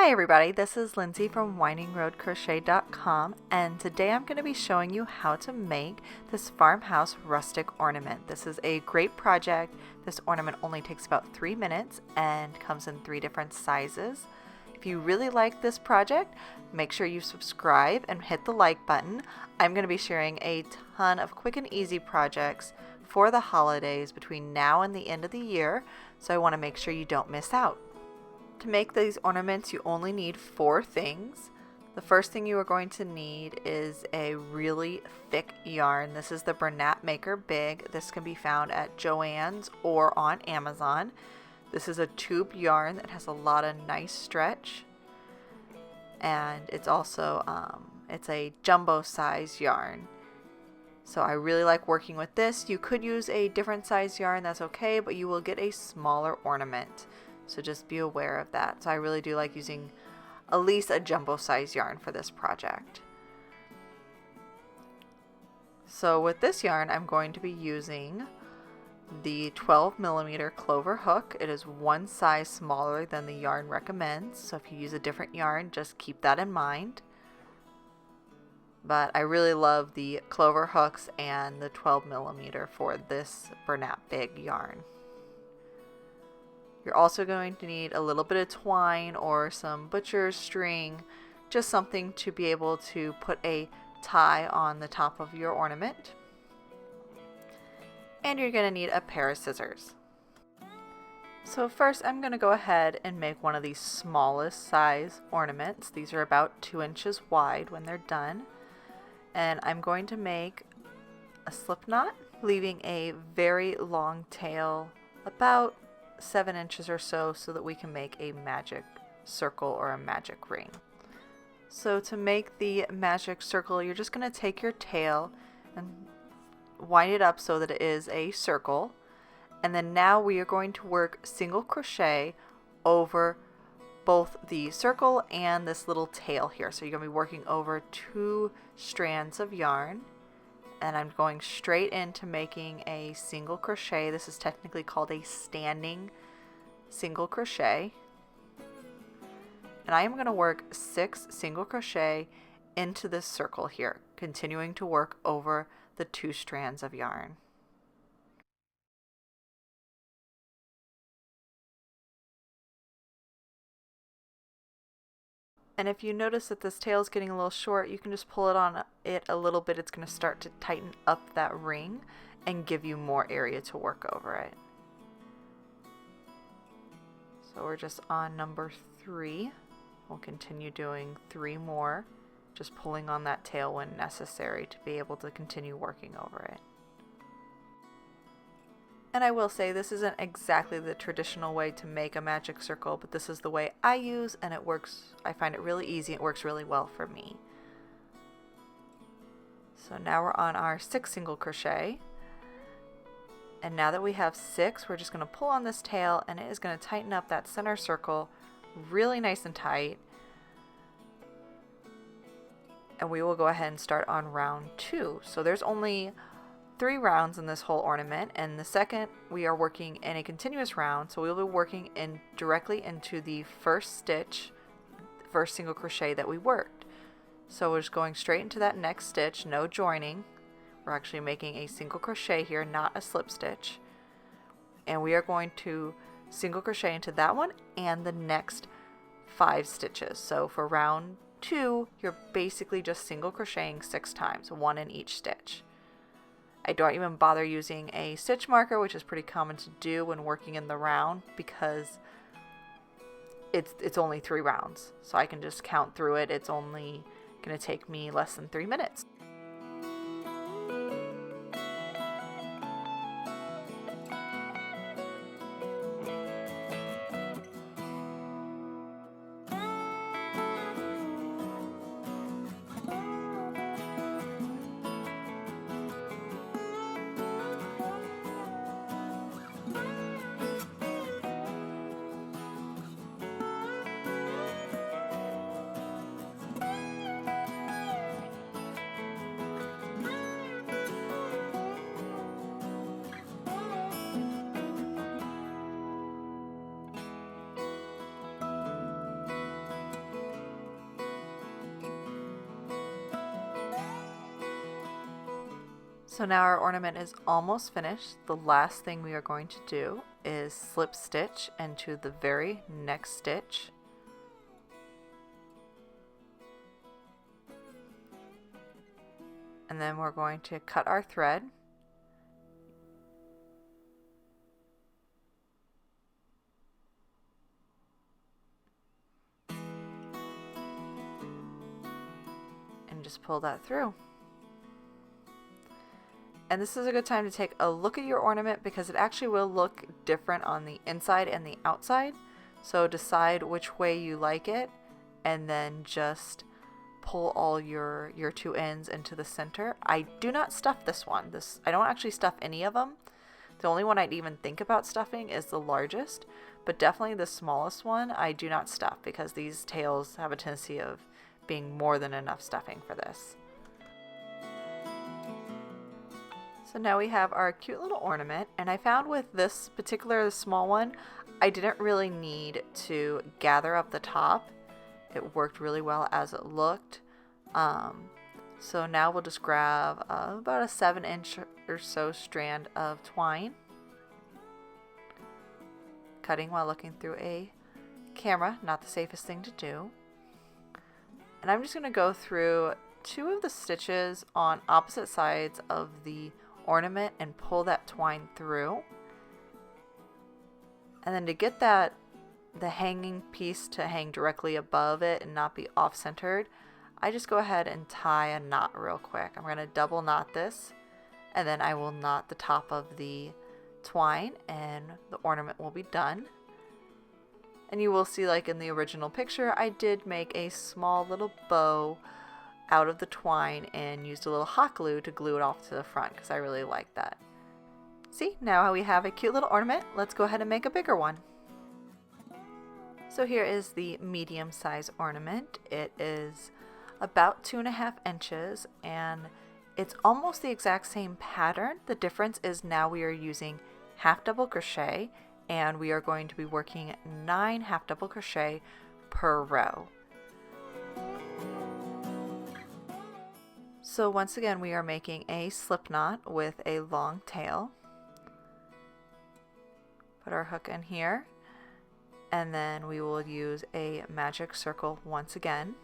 Hi everybody, this is Lindsay from windingroadcrochet.com, and today I'm going to be showing you how to make this farmhouse rustic ornament. This is a great project. This ornament only takes about 3 minutes and comes in 3 different sizes. If you really like this project, make sure you subscribe and hit the like button. I'm going to be sharing a ton of quick and easy projects for the holidays between now and the end of the year, so I want to make sure you don't miss out. To make these ornaments, you only need 4 things. The first thing you are going to need is a really thick yarn. This is the Bernat Maker Big. This can be found at Joann's or on Amazon. This is a tube yarn that has a lot of nice stretch, and it's also it's a jumbo size yarn. So I really like working with this. You could use a different size yarn, that's okay, but you will get a smaller ornament. So just be aware of that. So I really do like using at least a jumbo size yarn for this project. So with this yarn, I'm going to be using the 12mm clover hook. It is 1 size smaller than the yarn recommends. So if you use a different yarn, just keep that in mind. But I really love the clover hooks and the 12mm for this Bernat Big yarn. You're also going to need a little bit of twine or some butcher's string, just something to be able to put a tie on the top of your ornament. And you're going to need a pair of scissors. So first I'm going to go ahead and make one of these smallest size ornaments. These are about 2 inches wide when they're done. And I'm going to make a slip knot, leaving a very long tail, about 7 inches or so that we can make a magic circle or a magic ring. So to make the magic circle, you're just going to take your tail and wind it up so that it is a circle. And then now we are going to work single crochet over both the circle and this little tail here. So you're going to be working over 2 strands of yarn. And I'm going straight into making a single crochet. This is technically called a standing single crochet. And I am going to work 6 single crochet into this circle here, continuing to work over the 2 strands of yarn. And if you notice that this tail is getting a little short, you can just pull it on it a little bit. It's going to start to tighten up that ring and give you more area to work over it. So we're just on number 3. We'll continue doing 3 more, just pulling on that tail when necessary to be able to continue working over it. And I will say this isn't exactly the traditional way to make a magic circle, but this is the way I use, and it works. I find it really easy. It works really well for me. So now we're on our 6th single crochet. And now that we have 6, we're just going to pull on this tail, and it is going to tighten up that center circle really nice and tight. And we will go ahead and start on round 2. So there's only 3 rounds in this whole ornament, and the second we are working in a continuous round, so we'll be working in directly into the first stitch, first single crochet that we worked. So we're just going straight into that next stitch, no joining. We're actually making a single crochet here, not a slip stitch, and we are going to single crochet into that one and the next 5 stitches. So for round 2, you're basically just single crocheting 6 times, 1 in each stitch. I don't even bother using a stitch marker, which is pretty common to do when working in the round, because it's only 3 rounds. So I can just count through it. It's only going to take me less than 3 minutes. So now our ornament is almost finished. The last thing we are going to do is slip stitch into the very next stitch. And then we're going to cut our thread. And just pull that through. And this is a good time to take a look at your ornament because it actually will look different on the inside and the outside. So decide which way you like it and then just pull all your two ends into the center. I do not stuff this one. I don't actually stuff any of them. The only one I'd even think about stuffing is the largest, but definitely the smallest one I do not stuff because these tails have a tendency of being more than enough stuffing for this. So now we have our cute little ornament, and I found with this particular small one, I didn't really need to gather up the top. It worked really well as it looked. So now we'll just grab about a 7-inch or so strand of twine. Cutting while looking through a camera, not the safest thing to do. And I'm just going to go through 2 of the stitches on opposite sides of the ornament and pull that twine through. And then to get the hanging piece to hang directly above it and not be off-centered, I just go ahead and tie a knot real quick. I'm going to double knot this, and then I will knot the top of the twine and the ornament will be done. And you will see, like in the original picture, I did make a small little bow out of the twine and used a little hot glue to glue it off to the front because I really like that. See, now we have a cute little ornament. Let's go ahead and make a bigger one. So here is the medium size ornament. It is about 2.5 inches and it's almost the exact same pattern. The difference is now we are using half double crochet and we are going to be working 9 half double crochet per row. So once again, we are making a slip knot with a long tail. Put our hook in here, and then we will use a magic circle once again.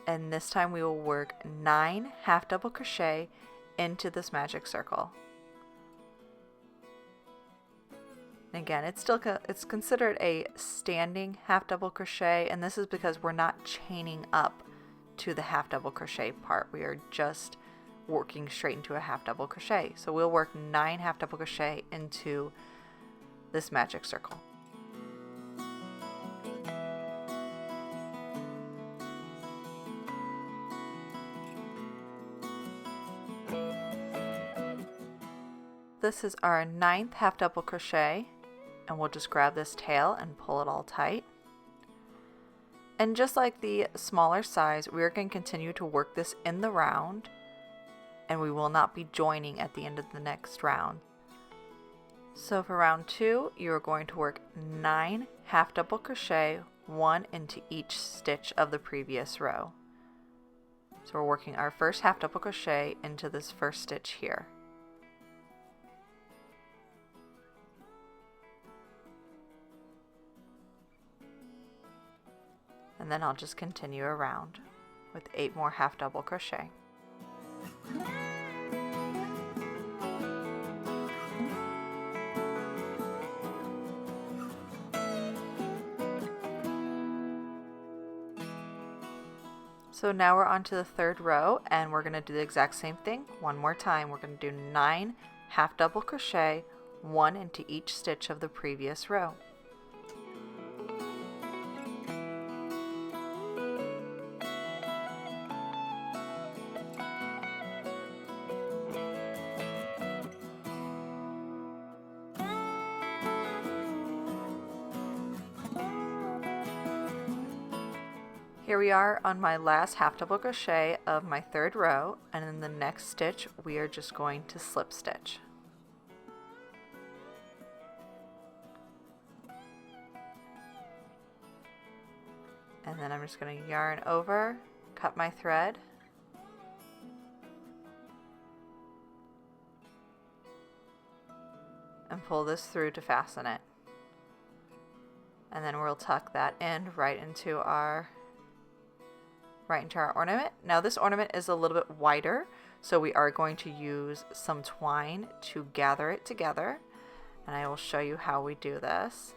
And this time we will work 9 half double crochet into this magic circle. And again, it's considered a standing half double crochet, and this is because we're not chaining up to the half double crochet part. We are just working straight into a half double crochet. So we'll work 9 half double crochet into this magic circle. This is our 9th half double crochet, and we'll just grab this tail and pull it all tight. And just like the smaller size, we're going to continue to work this in the round, and we will not be joining at the end of the next round. So for round 2, you're going to work 9 half double crochet, 1 into each stitch of the previous row. So we're working our first half double crochet into this first stitch here. And then I'll just continue around with 8 more half double crochet. So now we're on to the 3rd row, and we're going to do the exact same thing one more time. We're going to do 9 half double crochet, 1 into each stitch of the previous row. Here we are on my last half double crochet of my 3rd row, and in the next stitch we are just going to slip stitch. And then I'm just going to yarn over, cut my thread, and pull this through to fasten it. And then we'll tuck that end right into our ornament. Now this ornament is a little bit wider, so we are going to use some twine to gather it together, and I will show you how we do this.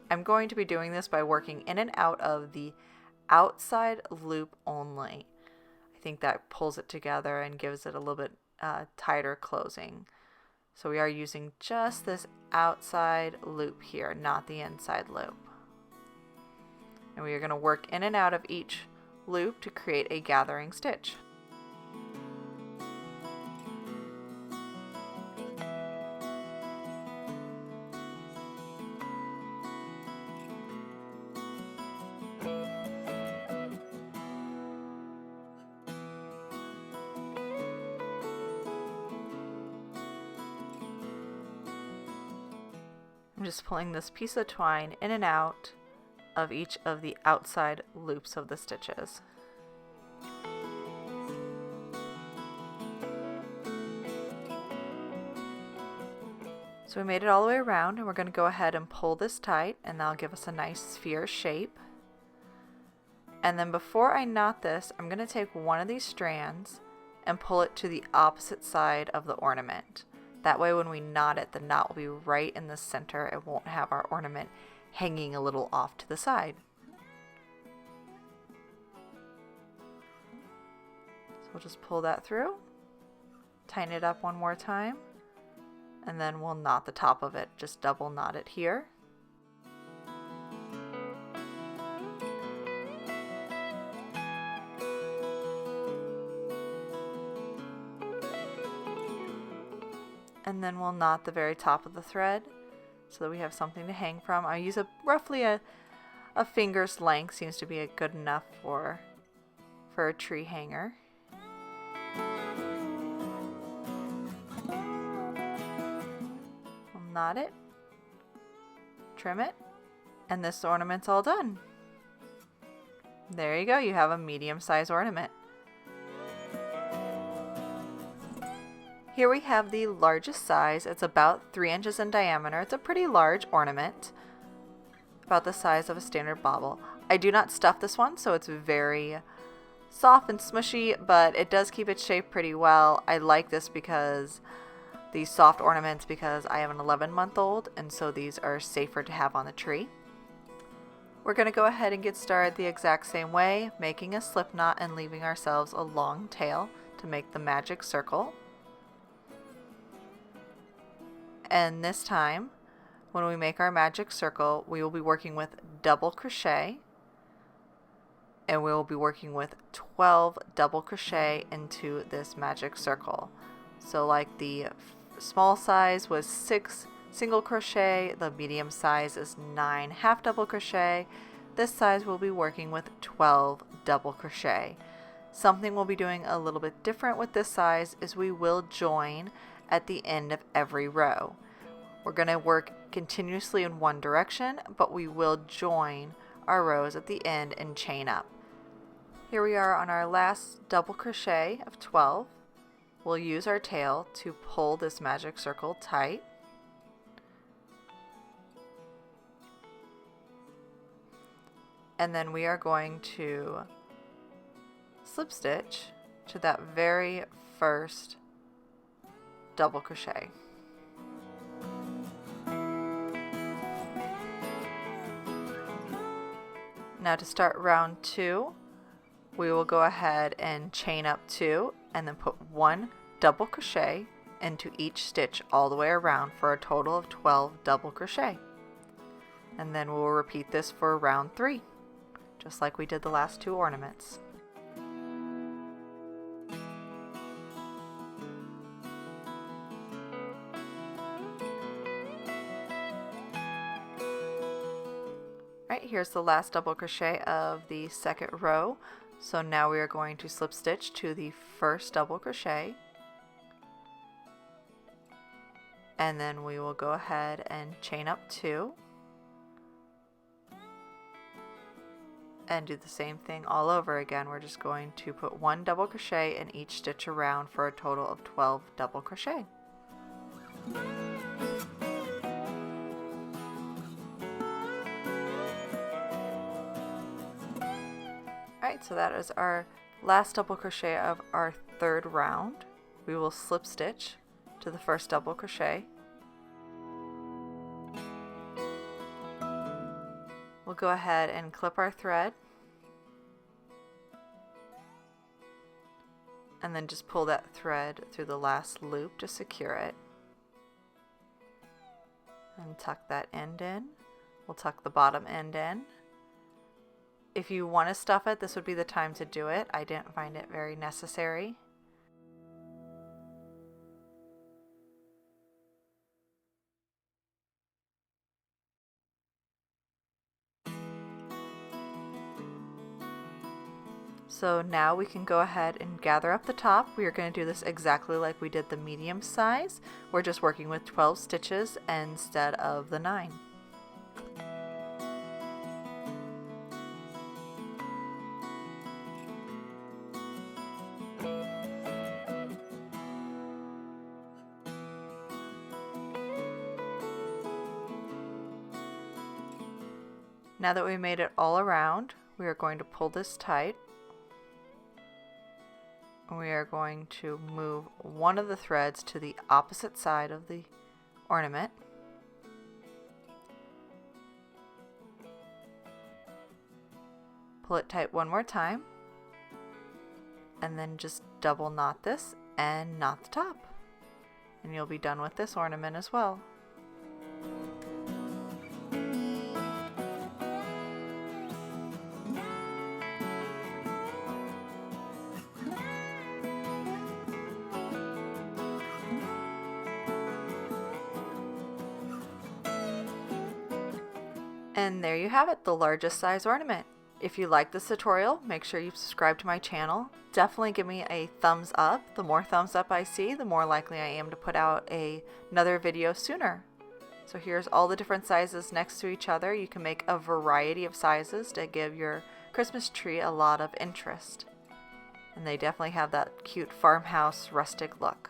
I'm going to be doing this by working in and out of the outside loop only. I think that pulls it together and gives it a little bit tighter closing. So we are using just this outside loop here, not the inside loop. And we are going to work in and out of each loop to create a gathering stitch. I'm just pulling this piece of twine in and out of each of the outside loops of the stitches. So we made it all the way around, and we're going to go ahead and pull this tight, and that'll give us a nice sphere shape. And then before I knot this, I'm going to take one of these strands and pull it to the opposite side of the ornament. That way when we knot it, the knot will be right in the center. It won't have our ornament hanging a little off to the side. So we'll just pull that through, tighten it up one more time, and then we'll knot the top of it. Just double knot it here. And then we'll knot the very top of the thread so that we have something to hang from. I use roughly a finger's length, seems to be good enough for a tree hanger. We'll knot it, trim it, and this ornament's all done. There you go, you have a medium-sized ornament. Here we have the largest size. It's about 3 inches in diameter. It's a pretty large ornament, about the size of a standard bauble. I do not stuff this one, so it's very soft and smushy, but it does keep its shape pretty well. I like this because these soft ornaments, because I have an 11-month-old, and so these are safer to have on the tree. We're going to go ahead and get started the exact same way, making a slip knot and leaving ourselves a long tail to make the magic circle. And this time, when we make our magic circle, we will be working with double crochet, and we will be working with 12 double crochet into this magic circle. So like the small size was 6 single crochet, the medium size is 9 half double crochet. This size we'll be working with 12 double crochet. Something we'll be doing a little bit different with this size is we will join at the end of every row. We're going to work continuously in one direction, but we will join our rows at the end and chain up. Here we are on our last double crochet of 12. We'll use our tail to pull this magic circle tight. And then we are going to slip stitch to that very first double crochet. Now to start round 2, we will go ahead and chain up 2 and then put 1 double crochet into each stitch all the way around for a total of 12 double crochet. And then we'll repeat this for round 3, just like we did the last 2 ornaments. Right, here's the last double crochet of the second row. So now we are going to slip stitch to the first double crochet, and then we will go ahead and chain up 2 and do the same thing all over again. We're just going to put 1 double crochet in each stitch around for a total of 12 double crochet. Alright, so that is our last double crochet of our third round. We will slip stitch to the first double crochet. We'll go ahead and clip our thread and then just pull that thread through the last loop to secure it. And tuck that end in. We'll tuck the bottom end in. If you want to stuff it, this would be the time to do it. I didn't find it very necessary. So now we can go ahead and gather up the top. We are going to do this exactly like we did the medium size. We're just working with 12 stitches instead of the 9. Now that we made it all around, we are going to pull this tight. We are going to move one of the threads to the opposite side of the ornament. Pull it tight one more time, and then just double knot this and knot the top. And you'll be done with this ornament as well. And there you have it, the largest size ornament. If you like this tutorial, make sure you subscribe to my channel. Definitely give me a thumbs up. The more thumbs up I see, the more likely I am to put out another video sooner. So here's all the different sizes next to each other. You can make a variety of sizes to give your Christmas tree a lot of interest. And they definitely have that cute farmhouse rustic look.